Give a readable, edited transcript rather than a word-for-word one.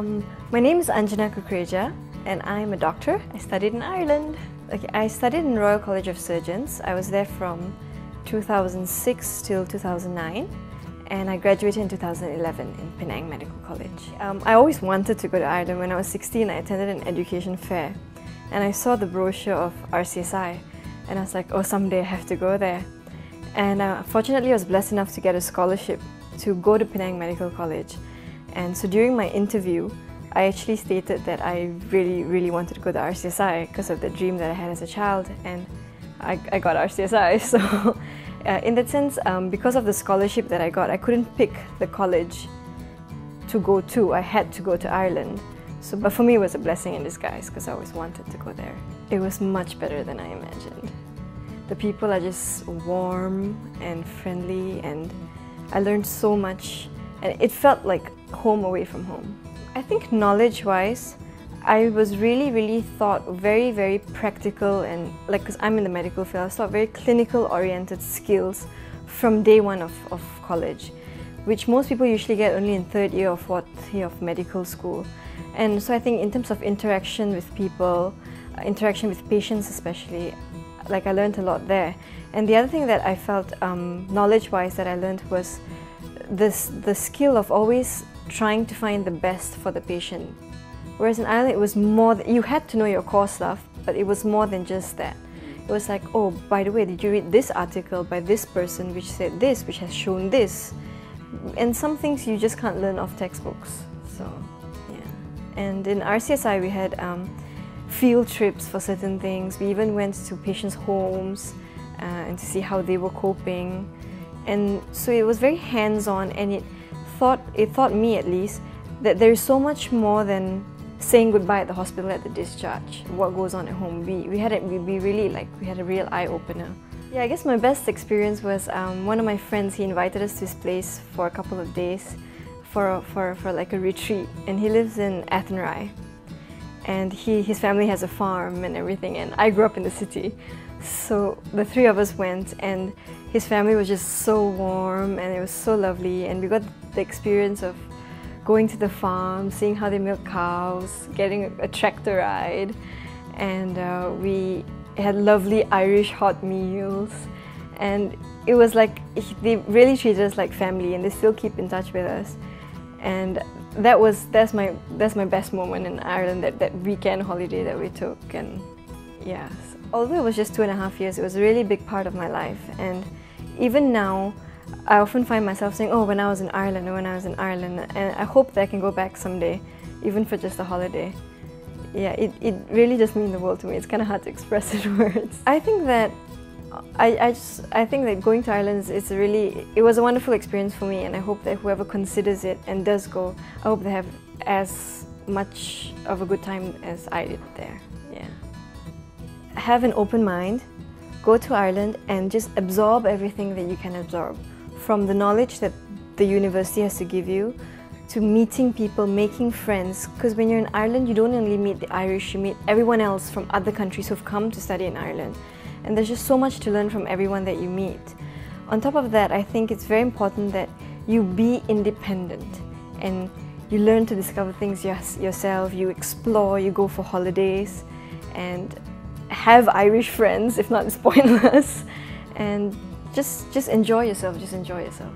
My name is Anjanna Kukreja and I'm a doctor. I studied in Ireland. Okay, I studied in Royal College of Surgeons. I was there from 2006 till 2009 and I graduated in 2011 in Penang Medical College. I always wanted to go to Ireland. When I was 16, I attended an education fair and I saw the brochure of RSCI and I was like, oh, someday I have to go there. And fortunately, I was blessed enough to get a scholarship to go to Penang Medical College. And so during my interview, I actually stated that I really wanted to go to RCSI because of the dream that I had as a child, and I got RCSI. So in that sense, because of the scholarship that I got, I couldn't pick the college to go to. I had to go to Ireland. So, but for me, it was a blessing in disguise because I always wanted to go there. It was much better than I imagined. The people are just warm and friendly, and I learned so much, and it felt like home away from home. I think knowledge-wise, I was really taught very practical, and like, because I'm in the medical field, I was taught very clinical-oriented skills from day one of college, which most people usually get only in third year or fourth year of medical school. And so I think in terms of interaction with people, interaction with patients especially, like I learned a lot there. And the other thing that I felt knowledge-wise that I learned was the skill of always trying to find the best for the patient. Whereas in Ireland, it was more, you had to know your core stuff, but it was more than just that. It was like, oh, by the way, did you read this article by this person which said this, which has shown this? And some things you just can't learn off textbooks. So, yeah. And in RCSI, we had field trips for certain things. We even went to patients' homes and to see how they were coping. And so it was very hands-on, and it taught me at least that there is so much more than saying goodbye at the hospital at the discharge, what goes on at home. We had a real eye-opener. Yeah, I guess my best experience was one of my friends. He invited us to his place for a couple of days for like a retreat, and he lives in Athenry. And his family has a farm and everything, and I grew up in the city. So the three of us went, and his family was just so warm and it was so lovely, and we got the experience of going to the farm, seeing how they milk cows, getting a tractor ride, and we had lovely Irish hot meals, and it was like they really treated us like family, and they still keep in touch with us. And that's my best moment in Ireland, that weekend holiday that we took. And yeah, so, although it was just 2.5 years, it was a really big part of my life. And even now, I often find myself saying, oh, when I was in Ireland, or when I was in Ireland, and I hope that I can go back someday, even for just a holiday. Yeah, it really just means the world to me. It's kind of hard to express in words. I think that I think that going to Ireland it was a wonderful experience for me, and I hope that whoever considers it and does go, I hope they have as much of a good time as I did there. Yeah. Have an open mind, go to Ireland and just absorb everything that you can absorb, from the knowledge that the university has to give you, to meeting people, making friends, because when you're in Ireland, you don't only meet the Irish, you meet everyone else from other countries who've come to study in Ireland. And there's just so much to learn from everyone that you meet. On top of that, I think it's very important that you be independent and you learn to discover things yourself, you explore, you go for holidays, and have Irish friends, if not it's pointless, and just enjoy yourself, just enjoy yourself.